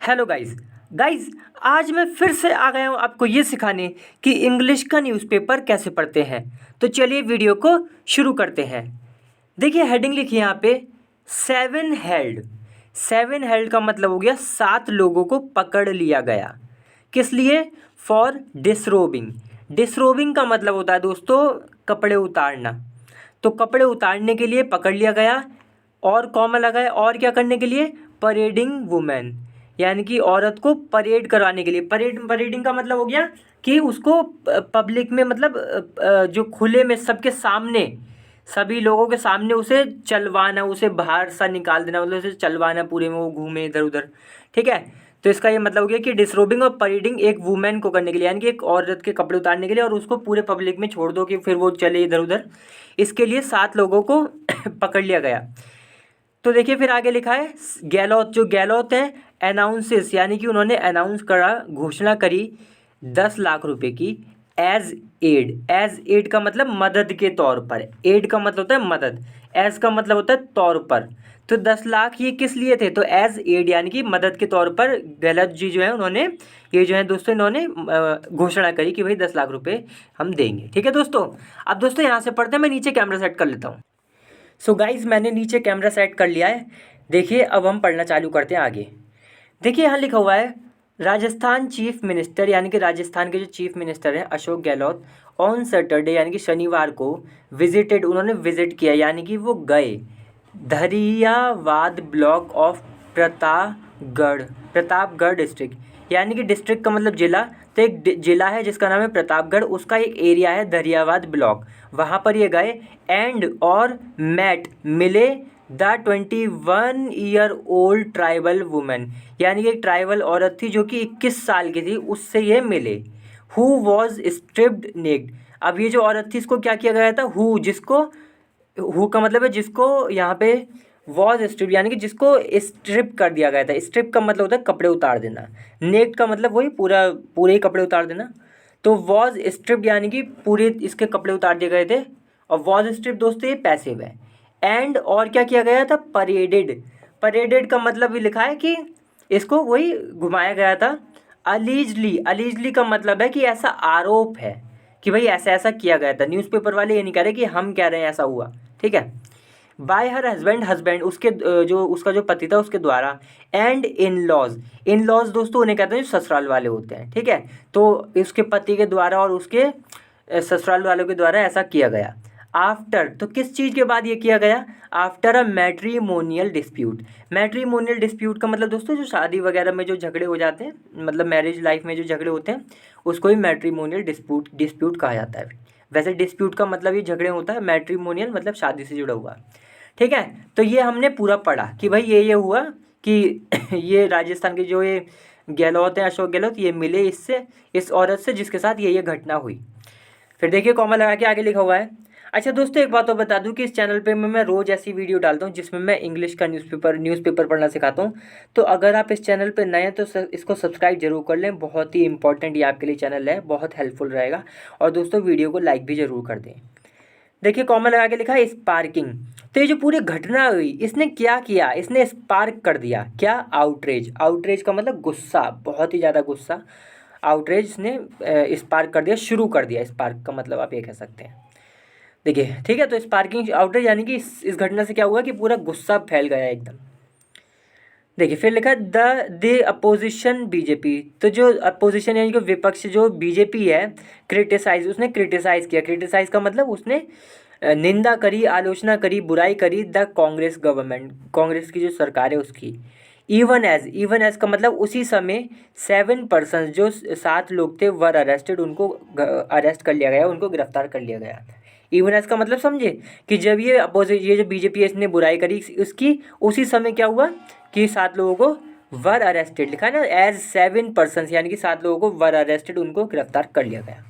Hello guys. Guys, आज मैं फिर से आ गया हूँ आपको ये सिखाने कि इंग्लिश का न्यूज़पेपर कैसे पढ़ते हैं। तो चलिए वीडियो को शुरू करते हैं। देखिए हेडिंग लिखी है यहाँ पे, सेवन हेल्ड। सेवन हेल्ड का मतलब हो गया 7 लोगों को पकड़ लिया गया। किस लिए? फॉर डिसरोबिंग। डिसरोबिंग का मतलब होता है दोस्तों कपड़े उतारना। तो कपड़े उतारने के लिए पकड़ लिया गया। और कॉमा लगा है, और क्या करने के लिए? परेडिंग वुमेन, यानी कि औरत को परेड करवाने के लिए। परेडिंग का मतलब हो गया कि उसको पब्लिक में, मतलब जो खुले में सबके सामने, सभी लोगों के सामने उसे चलवाना, उसे बाहर सा निकाल देना, मतलब उसे चलवाना, पूरे में वो घूमे इधर उधर। ठीक है। तो इसका ये मतलब हो गया कि डिसरोबिंग और परेडिंग एक वुमेन को करने के लिए, यानी कि एक औरत के कपड़े उतारने के लिए, और उसको पूरे पब्लिक में छोड़ दो कि फिर वो चले इधर उधर। इसके लिए 7 लोगों को पकड़ लिया गया। तो देखिए फिर आगे लिखा है, गैलोथ। जो गैलोथ है, अनाउंसेस, यानी कि उन्होंने अनाउंस करा, घोषणा करी 10 लाख रुपए की। As add. एज एड का मतलब मदद के तौर पर। एड का मतलब होता है मदद, एज का मतलब होता है तौर पर। तो 10 लाख ये किस लिए थे? तो एज एड यानी कि मदद के तौर पर गहलोत जी जो है उन्होंने, ये जो है दोस्तों, इन्होंने घोषणा करी कि भाई 10 लाख रुपए हम देंगे। ठीक है दोस्तों। अब दोस्तों यहाँ से पढ़ते हैं, मैं नीचे कैमरा सेट कर लेता हूँ। सो गाइज, मैंने नीचे कैमरा सेट कर लिया है। देखिए अब हम पढ़ना चालू करते हैं आगे। देखिए यहाँ लिखा हुआ है, राजस्थान चीफ मिनिस्टर, यानी कि राजस्थान के जो चीफ मिनिस्टर हैं अशोक गहलोत, ऑन सैटरडे यानी कि शनिवार को विजिटेड, उन्होंने विजिट किया, यानी कि वो गए Dhariyawad block of Pratapgarh. Pratapgarh district, यानी कि डिस्ट्रिक्ट का मतलब जिला। तो एक जिला है जिसका नाम है प्रतापगढ़, उसका एक एरिया है धरियावाद ब्लॉक, वहाँ पर ये गए। एंड और मैट, मिले the 21 year old tribal women, यानी कि एक ट्राइबल औरत थी जो कि 21 साल की थी, उससे ये मिले। Who was stripped naked. अब ये जो औरत थी इसको क्या किया गया था? हु, जिसको, हु का मतलब है जिसको, यहाँ पे वॉज स्ट्रिप यानी कि जिसको स्ट्रिप कर दिया गया था। स्ट्रिप का मतलब होता है कपड़े उतार देना। नेक्ड का मतलब वही पूरा, पूरे ही कपड़े उतार देना। तो वॉज स्ट्रिप्ड यानी कि पूरे इसके कपड़े उतार दिए गए थे। और वॉज स्ट्रिप दोस्तों ये पैसिव है। एंड और क्या किया गया था? परेडेड। परेडेड का मतलब भी लिखा है कि इसको वही घुमाया गया था। अलीजली, अलीजली का मतलब है कि ऐसा आरोप है कि भाई ऐसा ऐसा किया गया था। न्यूज़पेपर वाले ये नहीं कह रहे कि हम कह रहे हैं ऐसा हुआ। ठीक है। बाय हर हस्बैंड, हस्बैंड उसके जो उसका जो पति था उसके द्वारा। And in laws, in laws दोस्तों उन्हें कहते हैं जो ससुराल वाले होते हैं। ठीक है। तो उसके पति के द्वारा और उसके ससुराल वालों के द्वारा ऐसा किया गया। आफ्टर, तो किस चीज़ के बाद ये किया गया? After a matrimonial dispute. Matrimonial dispute का मतलब दोस्तों जो शादी वगैरह में जो झगड़े हो जाते हैं, मतलब मैरिज लाइफ में जो झगड़े होते हैं, उसको ही मैट्रीमोनियल डिस्प्यूट डिस्प्यूट कहा जाता है। वैसे डिस्प्यूट का मतलब ये झगड़े होता है, मैट्रीमोनियल मतलब शादी से जुड़ा हुआ। ठीक है। तो ये हमने पूरा पढ़ा कि भाई ये हुआ कि ये राजस्थान के जो ये गहलोत हैं, अशोक गहलोत, ये मिले इससे, इस औरत से जिसके साथ ये घटना हुई। फिर देखिए कॉमा लगा के आगे लिखा हुआ है। अच्छा दोस्तों, एक बात और बता दूं कि इस चैनल पे मैं रोज़ ऐसी वीडियो डालता हूँ जिसमें मैं इंग्लिश का न्यूज़पेपर पढ़ना सिखाता हूँ। तो अगर आप इस चैनल पे नए हैं तो इसको सब्सक्राइब जरूर कर लें। बहुत ही इंपॉर्टेंट ये आपके लिए चैनल है, बहुत हेल्पफुल रहेगा। और दोस्तों वीडियो को लाइक भी ज़रूर कर दें। देखिए कॉमा लगा के लिखा है स्पार्किंग। तो ये जो पूरी घटना हुई, इसने क्या किया? इसने स्पार्क कर दिया। क्या? आउटरेज। आउटरेज का मतलब गुस्सा, बहुत ही ज़्यादा गुस्सा। आउटरेज ने स्पार्क कर दिया, शुरू कर दिया। स्पार्क का मतलब आप ये कह सकते हैं। देखिए ठीक है। तो स्पार्किंग आउटरेज यानी कि इस घटना से क्या हुआ कि पूरा गुस्सा फैल गया एकदम। देखिए फिर लिखा द अपोजिशन बीजेपी। तो जो अपोजिशन यानी कि विपक्ष जो बीजेपी है, क्रिटिसाइज, उसने क्रिटिसाइज किया। क्रिटिसाइज का मतलब उसने निंदा करी, आलोचना करी, बुराई करी द कांग्रेस गवर्नमेंट, कांग्रेस की जो सरकार है उसकी। इवन एज का मतलब उसी समय 7 पर्सन, जो 7 लोग थे, वर अरेस्टेड, उनको अरेस्ट कर लिया गया, उनको गिरफ्तार कर लिया गया। इवन एज का मतलब समझे कि जब ये अपोजिट, ये जो बीजेपी है, इसने बुराई करी उसकी, उसी समय क्या हुआ कि 7 लोगों को वर अरेस्टेड, लिखा है ना, एज 7 पर्सन, यानी कि 7 लोगों को वर अरेस्टेड, उनको गिरफ्तार कर लिया गया।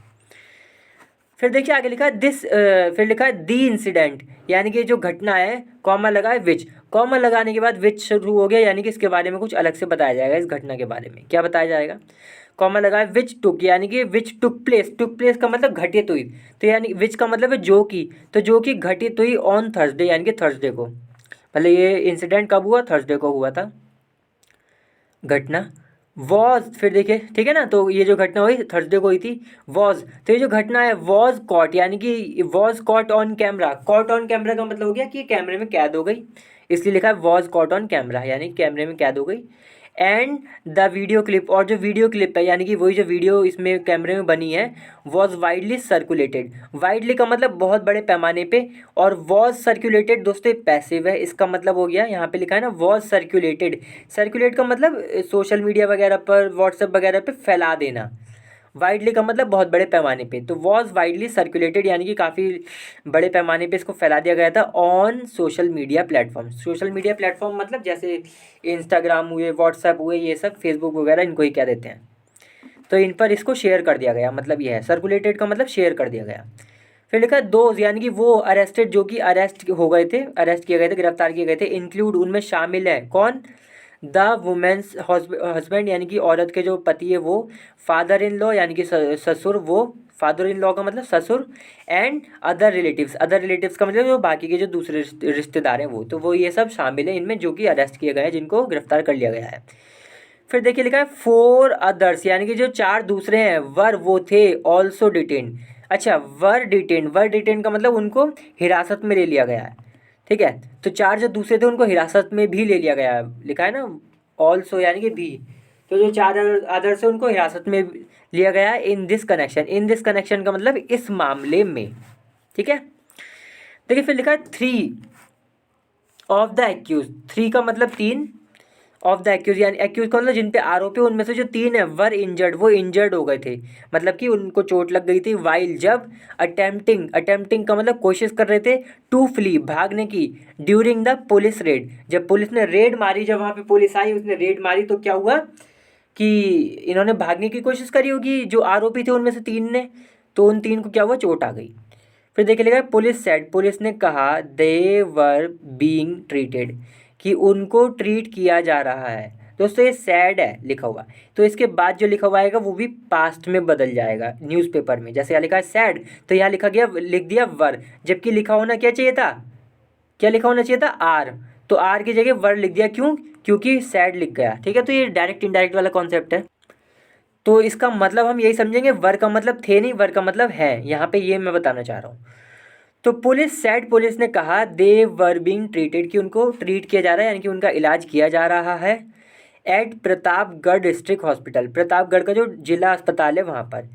फिर देखिए आगे लिखा है फिर लिखा है दी इंसिडेंट, यानी कि जो घटना है, कॉमा लगा है विच। कॉमा लगाने के बाद विच शुरू हो गया, यानी कि इसके बारे में कुछ अलग से बताया जाएगा। इस घटना के बारे में क्या बताया जाएगा? कॉमा लगा है विच टुक, यानी कि विच टुक प्लेस। टुक प्लेस का मतलब घटित हुई। तो यानी विच का मतलब है जो की, तो जो कि घटित हुई ऑन थर्सडे, यानी कि थर्सडे को। मतलब ये इंसिडेंट कब हुआ? थर्सडे को हुआ था। घटना वॉज, फिर देखिए ठीक है ना, तो ये जो घटना हुई थर्सडे को हुई थी वॉज, तो ये जो घटना है वॉज कॉट, यानी कि was caught on camera. Caught on camera का मतलब हो गया कि कैमरे में कैद हो गई, इसलिए लिखा है वॉज कॉट ऑन कैमरा, यानी कैमरे में कैद हो गई। एंड द वीडियो क्लिप, और जो वीडियो क्लिप है यानी कि वही जो वीडियो इसमें कैमरे में बनी है, वॉज वाइडली सर्कुलेटेड। वाइडली का मतलब बहुत बड़े पैमाने पे, और वॉज सर्कुलेटेड दोस्तों पैसिव है, इसका मतलब हो गया यहाँ पे लिखा है ना वॉज सर्कुलेटेड। सर्कुलेट का मतलब सोशल मीडिया वगैरह पर, व्हाट्सएप वगैरह पे फैला देना। वाइडली का मतलब बहुत बड़े पैमाने पे, तो वॉज वाइडली सर्कुलेटेड यानी कि काफ़ी बड़े पैमाने पे इसको फैला दिया गया था on social media platform. Social media platform मतलब जैसे इंस्टाग्राम हुए, व्हाट्सएप हुए, ये सब फेसबुक वगैरह इनको ही क्या देते हैं, तो इन पर इसको शेयर कर दिया गया, मतलब ये है सर्कुलेटेड का मतलब शेयर कर दिया गया। फिर लिखा दोज, यानी कि वो अरेस्टेड जो कि अरेस्ट हो गए थे, अरेस्ट किए गए थे, गिरफ्तार किए गए थे, इंक्लूड उनमें शामिल है कौन, द वुमेन्स हस्बैंड यानी कि औरत के जो पति है वो, फादर इन लॉ यानी कि ससुर, वो फादर इन लॉ का मतलब ससुर, and other relatives, other relatives का मतलब जो बाकी के जो दूसरे रिश्तेदार हैं वो, तो वो ये सब शामिल है इनमें जो कि अरेस्ट किए गए हैं, जिनको गिरफ्तार कर लिया गया है। फिर देखिए लिखा है फोर अदर्स, यानी कि जो चार दूसरे हैं वर, वो थे ऑल्सो डिटेन। अच्छा वर डिटेन, वर डिटेन का मतलब उनको हिरासत में ले लिया गया है, ठीक है, तो चार जो दूसरे थे उनको हिरासत में भी ले लिया गया है, लिखा है ना ऑल्सो यानी कि भी, तो जो चार अदर्स है उनको हिरासत में लिया गया है in this connection. In this connection का मतलब इस मामले में, ठीक है। देखिए फिर लिखा है three of the accused, three का मतलब तीन, ऑफ द एक्यूज यानी एक्यूज का मतलब जिन पे आरोपी, उनमें से जो तीन है वर इंजर्ड, वो इंजर्ड हो गए थे, मतलब कि उनको चोट लग गई थी, वाइल जब अटेम्प्टिंग, अटेम्प्टिंग का मतलब कोशिश कर रहे थे, टू फ्ली भागने की, ड्यूरिंग द पुलिस रेड, जब पुलिस ने रेड मारी, जब वहाँ पे पुलिस आई उसने रेड मारी, तो क्या हुआ कि इन्होंने भागने की कोशिश करी होगी जो आरोपी थे उनमें से तीन ने, तो उन तीन को क्या हुआ, चोट आ गई। फिर देखिए लिखा है पुलिस सेड, पुलिस ने कहा दे वर बीइंग ट्रीटेड, कि उनको ट्रीट किया जा रहा है। दोस्तों ये सैड है लिखा हुआ, तो इसके बाद जो लिखा हुआ आएगा वो भी पास्ट में बदल जाएगा न्यूज़पेपर में, जैसे यहाँ लिखा है सैड तो यहाँ लिखा गया, लिख दिया वर, जबकि लिखा होना क्या चाहिए था, क्या लिखा होना चाहिए था आर, तो आर की जगह वर लिख दिया, क्यों, क्योंकि सैड लिख गया, ठीक है। तो ये डायरेक्ट इनडायरेक्ट वाला कॉन्सेप्ट है, तो इसका मतलब हम यही समझेंगे वर का मतलब थे नहीं, वर का मतलब है, यहाँ पे ये मैं बताना चाह रहा हूँ। तो पुलिस सेड, पुलिस ने कहा दे वर बीइंग ट्रीटेड, कि उनको ट्रीट किया जा रहा है यानी कि उनका इलाज किया जा रहा है, at Pratapgarh district hospital, Pratapgarh का जो जिला अस्पताल है वहाँ पर,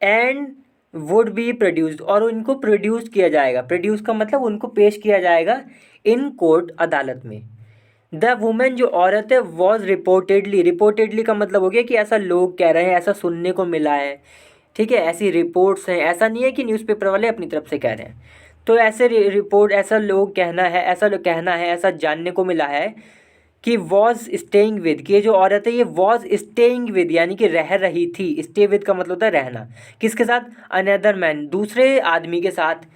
एंड वुड बी प्रोड्यूस्ड, और उनको प्रोड्यूस किया जाएगा, प्रोड्यूस का मतलब उनको पेश किया जाएगा इन कोर्ट, अदालत में। द वुमेन जो औरत है वॉज रिपोर्टेडली, रिपोर्टेडली का मतलब हो गया कि ऐसा लोग कह रहे हैं, ऐसा सुनने को मिला है, ठीक है, ऐसी रिपोर्ट्स हैं, ऐसा नहीं है कि न्यूज़पेपर वाले अपनी तरफ से कह रहे हैं, तो ऐसे रिपोर्ट, ऐसा लोग कहना है, ऐसा लोग कहना है, ऐसा जानने को मिला है कि वॉज स्टेइंग विद, कि ये जो औरत है ये वॉज स्टेइंग विद यानी कि रह रही थी, स्टे विद का मतलब होता है रहना, किसके साथ, अनदर मैन, दूसरे आदमी के साथ,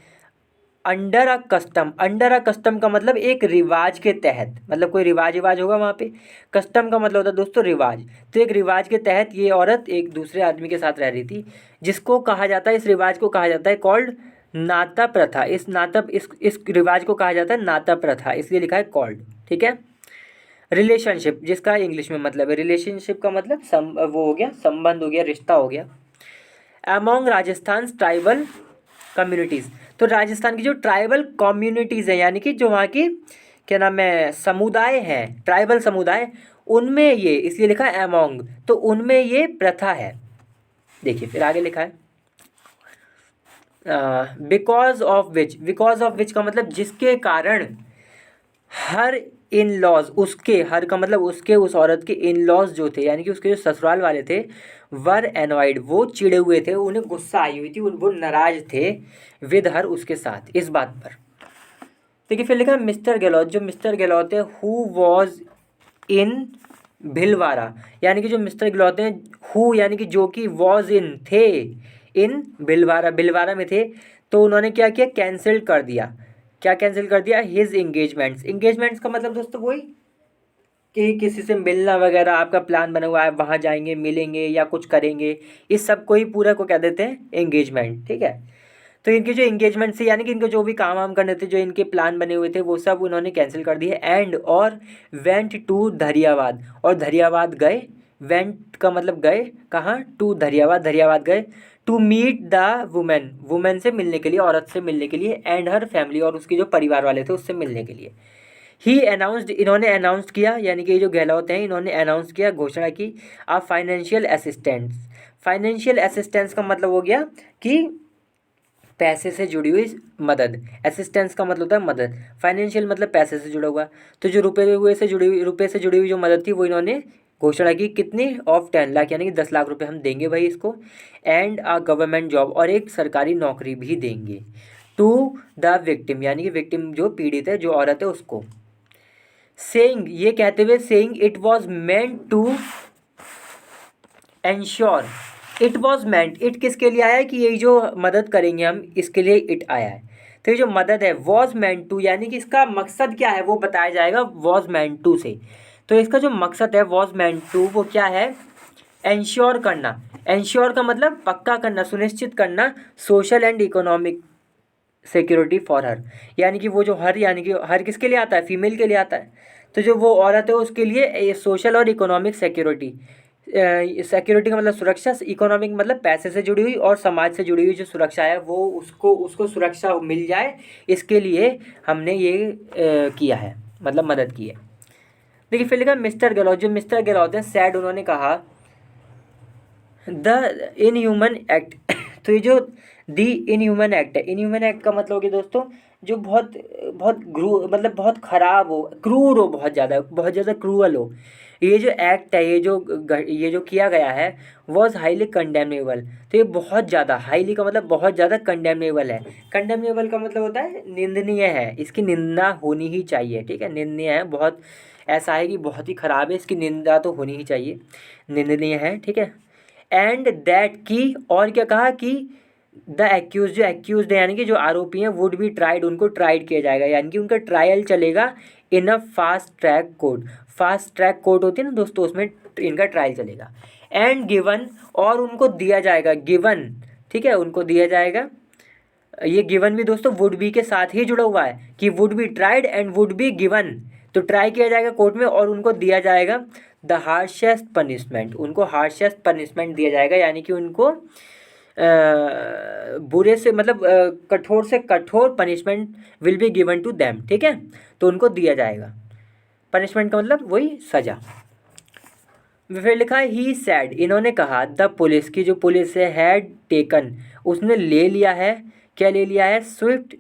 under a custom, under a custom का मतलब एक रिवाज के तहत, मतलब कोई रिवाज होगा वहाँ पे, कस्टम का मतलब होता है दोस्तों रिवाज, तो एक रिवाज के तहत ये औरत एक दूसरे आदमी के साथ रह रही थी, जिसको कहा जाता है, इस रिवाज को कहा जाता है कॉल्ड नाता प्रथा, इस नाता इस रिवाज को कहा जाता है नाता प्रथा, इसलिए लिखा है कॉल्ड, ठीक है। रिलेशनशिप, जिसका इंग्लिश में मतलब है, रिलेशनशिप का मतलब वो हो गया संबंध, हो गया रिश्ता, हो गया। अमोंग राजस्थान ट्राइबल कम्युनिटीज़, तो राजस्थान की जो ट्राइबल कम्युनिटीज़ हैं यानी कि जो वहाँ की क्या नाम है समुदाय हैं, ट्राइबल समुदाय, उनमें ये, इसलिए लिखा है अमोंग, तो उनमें ये प्रथा है। देखिए फिर आगे लिखा है because of which, because of which का मतलब जिसके कारण, हर इन लॉज, उसके, हर का मतलब उसके, उस औरत के इन लॉज जो थे यानी कि उसके जो ससुराल वाले थे, वर एनॉयड, वो चिड़े हुए थे, उन्हें गुस्सा आई हुई थी, वो नाराज थे, विद हर, उसके साथ, इस बात पर। देखिए फिर लिखा है मिस्टर गहलोत, जो मिस्टर गहलोत है हु वॉज इन भिलवाड़ा, यानी कि जो मिस्टर गहलोत हैं, हु यानी कि जो कि वॉज इन थे, इन भिलवाड़ा, भिलवाड़ा में थे, तो उन्होंने क्या किया, कैंसिल कर दिया, क्या कैंसिल कर दिया, हिज इंगेजमेंट्स, इंगेजमेंट्स का मतलब दोस्तों वही कि किसी से मिलना वगैरह, आपका प्लान बना हुआ है, वहाँ जाएंगे, मिलेंगे या कुछ करेंगे, इस सब को ही पूरा को क्या देते हैं एंगेजमेंट, ठीक है। तो इनके जो इंगेजमेंट थी यानी कि इनको जो भी काम वाम करने थे, जो इनके प्लान बने हुए थे, वो सब उन्होंने कैंसिल कर दिए। एंड और वेंट टू धरियावाद, और धरियावाद गए। वेंट का मतलब गए कहाँ, टू धरियावाद, धरियावाद गए to meet the women, women से मिलने के लिए, औरत से मिलने के लिए, एंड हर फैमिली, और उसके जो परिवार वाले थे उससे मिलने के लिए। ही अनाउंस्ड, इन्होंने अनाउंस किया, यानी कि ये जो गहलोत हैं इन्होंने अनाउंस किया, घोषणा की, आ फाइनेंशियल असिस्टेंस। फाइनेंशियल असिस्टेंस का मतलब हो गया कि पैसे से जुड़ी हुई मदद। असिस्टेंस का मतलब होता है मदद, फाइनेंशियल मतलब पैसे से जुड़ा हुआ। तो जो रुपये से जुड़ी हुई जो मदद थी वो इन्होंने घोषणा की, कितनी, ऑफ 10 लाख, यानी कि 10 लाख रुपए हम देंगे भाई इसको। एंड अ गवर्नमेंट जॉब, और एक सरकारी नौकरी भी देंगे। टू द विक्टिम, यानी कि विक्टिम जो पीड़ित है, जो औरत है, उसको। सेइंग, ये कहते हुए, saying it was meant to ensure, it was meant, it किसके लिए आया है कि ये जो मदद करेंगे हम, इसके लिए इट आया है। तो ये जो मदद है वॉज मेंट टू, यानी कि इसका मकसद क्या है वो बताया जाएगा वॉज मेंट टू से। तो इसका जो मकसद है वॉज मेंट टू, वो क्या है, एंश्योर करना। एंश्योर का मतलब पक्का करना, सुनिश्चित करना, social and economic security for her, यानी कि वो जो हर, यानी कि हर किसके लिए आता है, फीमेल के लिए आता है। तो जो वो औरत है उसके लिए सोशल और इकोनॉमिक सिक्योरिटी, सिक्योरिटी का मतलब सुरक्षा, इकोनॉमिक मतलब पैसे से जुड़ी हुई, और समाज से जुड़ी हुई जो सुरक्षा है वो उसको उसको सुरक्षा मिल जाए, इसके लिए हमने ये किया है, मतलब मदद की है। देखिए फिर लिखा मिस्टर गहलोत, जो मिस्टर गहलोत हैं, सैड, उन्होंने कहा द इनह्यूमन एक्ट। तो ये जो दी इनह्यूमन एक्ट है, इनह्यूमन एक्ट का मतलब हो गया दोस्तों जो बहुत बहुत मतलब बहुत ख़राब हो, क्रूर हो, बहुत ज़्यादा क्रूअल हो। ये जो एक्ट है, ये जो किया गया है, वॉज हाईली कंडेमनेबल। तो ये बहुत ज़्यादा, हाईली का मतलब बहुत ज़्यादा, कंडेमनेबल है। कंडेमनेबल का मतलब होता है निंदनीय है, इसकी निंदा होनी ही चाहिए, ठीक है, निंदनीय है, बहुत ऐसा है कि बहुत ही ख़राब है, इसकी निंदा तो होनी ही चाहिए, निंदनीय है, ठीक है। एंड दैट की, और क्या कहा कि द एक्यूज, जो एक्यूज है यानी कि जो आरोपी हैं, वुड बी ट्राइड, उनको ट्राइड किया जाएगा, यानी कि उनका ट्रायल चलेगा in a fast track court. Fast track court होती है ना दोस्तों, उसमें इनका ट्रायल चलेगा। एंड गिवन, और उनको दिया जाएगा, गिवन, ठीक है, उनको दिया जाएगा। ये गिवन भी दोस्तों वुड बी के साथ ही जुड़ा हुआ है कि would be tried and would be given, तो ट्राई किया जाएगा कोर्ट में और उनको दिया जाएगा द हार्शेस्ट पनिशमेंट, उनको हार्शेस्ट पनिशमेंट दिया जाएगा, यानी कि उनको बुरे से मतलब कठोर से कठोर punishment will be given to them, ठीक है, तो उनको दिया जाएगा। पनिशमेंट का मतलब वही सजा। फिर लिखा है ही सैड, इन्होंने कहा द पुलिस की, जो पुलिस है, हैड टेकन, उसने ले लिया है, क्या ले लिया है, स्विफ्ट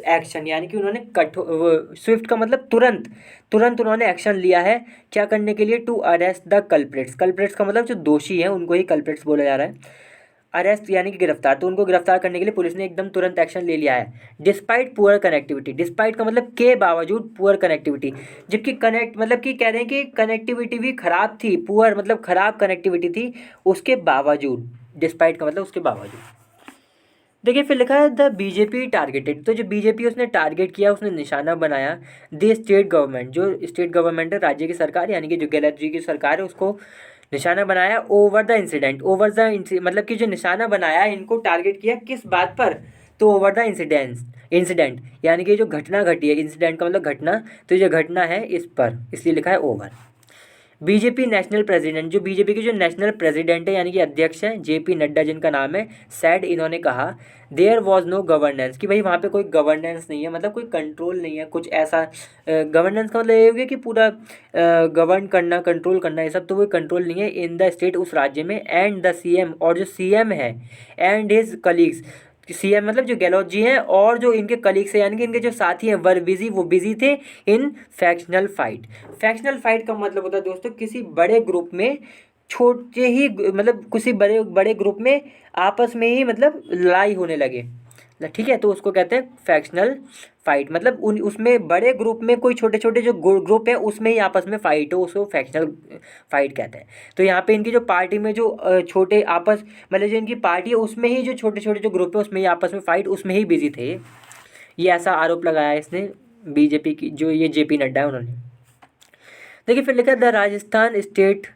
एक्शन, यानी कि उन्होंने कठोर, स्विफ्ट का मतलब तुरंत, तुरंत उन्होंने एक्शन लिया है, क्या करने के लिए, to arrest the culprits, culprits का मतलब जो दोषी हैं उनको ही कल्प्रिट्स बोला जा रहा है, अरेस्ट यानी कि गिरफ्तार, तो उनको गिरफ्तार करने के लिए पुलिस ने एकदम तुरंत एक्शन ले लिया है। डिस्पाइट पुअर कनेक्टिविटी, डिस्पाइट का मतलब के बावजूद, पुअर कनेक्टिविटी, जबकि कनेक्ट मतलब कि कह रहे हैं कि कनेक्टिविटी भी खराब थी, पुअर मतलब खराब कनेक्टिविटी थी, उसके बावजूद, डिस्पाइट का मतलब उसके बावजूद। देखिए फिर लिखा है द बीजेपी टारगेटेड, तो जो बीजेपी उसने टारगेट किया, उसने निशाना बनाया द स्टेट गवर्नमेंट, जो स्टेट गवर्नमेंट है, राज्य की सरकार, यानी कि जो गहलोत जी की सरकार है, उसको निशाना बनाया। Over the incident, over the मतलब कि जो निशाना बनाया, इनको टारगेट किया किस बात पर, तो ओवर द इंसिडेंट्स, इंसिडेंट यानी कि जो घटना घटी है, इंसिडेंट का मतलब घटना, तो जो घटना है इस पर, इसलिए लिखा है ओवर। बीजेपी नेशनल प्रेसिडेंट, जो बीजेपी के जो नेशनल प्रेसिडेंट है यानी कि अध्यक्ष हैं, जेपी नड्डा जिनका नाम है, सैड, इन्होंने कहा देयर वॉज नो गवर्नेंस, कि भाई वहाँ पे कोई गवर्नेंस नहीं है, मतलब कोई कंट्रोल नहीं है, कुछ ऐसा, गवर्नेंस का मतलब ये हो गया कि पूरा गवर्न करना, कंट्रोल करना, ये सब तो कोई कंट्रोल नहीं है इन द स्टेट, उस राज्य में। एंड द सीएम, और जो सीएम है, एंड हिज कलीग्स, सीएम मतलब जो गहलोत जी हैं और जो इनके कलीग्स हैं यानी कि इनके जो साथी हैं, वर बिजी, वो बिजी थे इन फैक्शनल फाइट। फैक्शनल फाइट का मतलब होता है दोस्तों किसी बड़े ग्रुप में, छोटे ही मतलब किसी बड़े बड़े ग्रुप में आपस में ही मतलब लड़ाई होने लगे, ठीक है, तो उसको कहते हैं फैक्शनल फाइट, मतलब उन उसमें बड़े ग्रुप में कोई छोटे छोटे जो ग्रुप है उसमें ही आपस में फाइट हो, उसको फैक्शनल फाइट कहते हैं। तो यहाँ पे इनकी जो पार्टी में जो छोटे आपस मतलब जो इनकी पार्टी है उसमें ही जो छोटे छोटे जो ग्रुप है उसमें ही आपस में फाइट, उसमें ही बिजी थे, ये ऐसा आरोप लगाया है इसने, बीजेपी की जो ये जेपी नड्डा है उन्होंने। देखिए फिर लिखा the Rajasthan state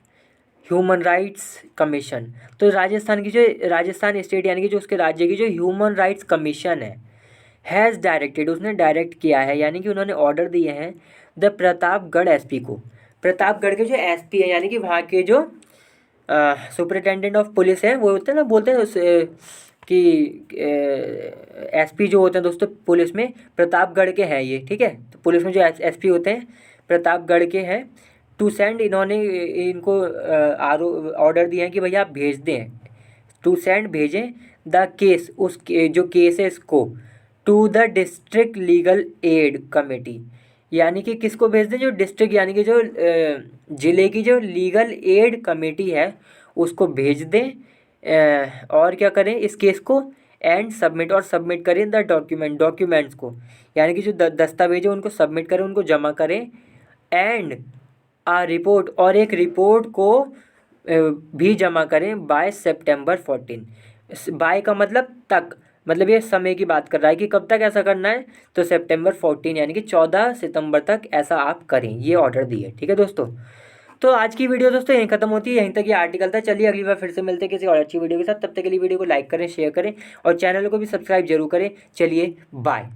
human rights commission. तो राजस्थान की जो राजस्थान स्टेट यानी कि जो उसके राज्य की जो human rights commission has directed, उसने डायरेक्ट किया है यानी कि उन्होंने ऑर्डर दिए हैं द प्रतापगढ़ एसपी को। प्रतापगढ़ के जो एसपी है यानी कि वहाँ के जो सुपरिटेंडेंट ऑफ पुलिस है, वो होते हैं ना, बोलते हैं कि एसपी जो होते हैं दोस्तों पुलिस में, प्रतापगढ़ के हैं ये, ठीक है। तो पुलिस में जो एसपी होते हैं प्रतापगढ़ के हैं। टू सेंड, इन्होंने इनको ऑर्डर दिए हैं कि भैया आप भेज दें, टू सेंड भेजें द केस, उस जो केस है इसको, to the district legal aid committee, यानी कि किसको भेज दें, जो डिस्ट्रिक्ट यानी कि जो ज़िले की जो लीगल एड कमेटी है उसको भेज दें। और क्या करें इस केस को, एंड सबमिट, और सबमिट करें द डॉक्यूमेंट्स को, यानी कि जो दस्तावेज है उनको सबमिट करें, उनको जमा करें। एंड आ रिपोर्ट, और एक रिपोर्ट को भी जमा करें बाय September 14। बाय का मतलब तक, मतलब ये समय की बात कर रहा है कि कब तक ऐसा करना है, तो September 14 यानी कि 14 सितंबर तक ऐसा आप करें, ये ऑर्डर दिए, ठीक है दोस्तों। तो आज की वीडियो दोस्तों यहीं खत्म होती है, यहीं तक ये आर्टिकल था। चलिए अगली बार फिर से मिलते हैं किसी और अच्छी वीडियो के साथ, तब तक के लिए वीडियो को लाइक करें, शेयर करें और चैनल को भी सब्सक्राइब जरूर करें। चलिए बाय।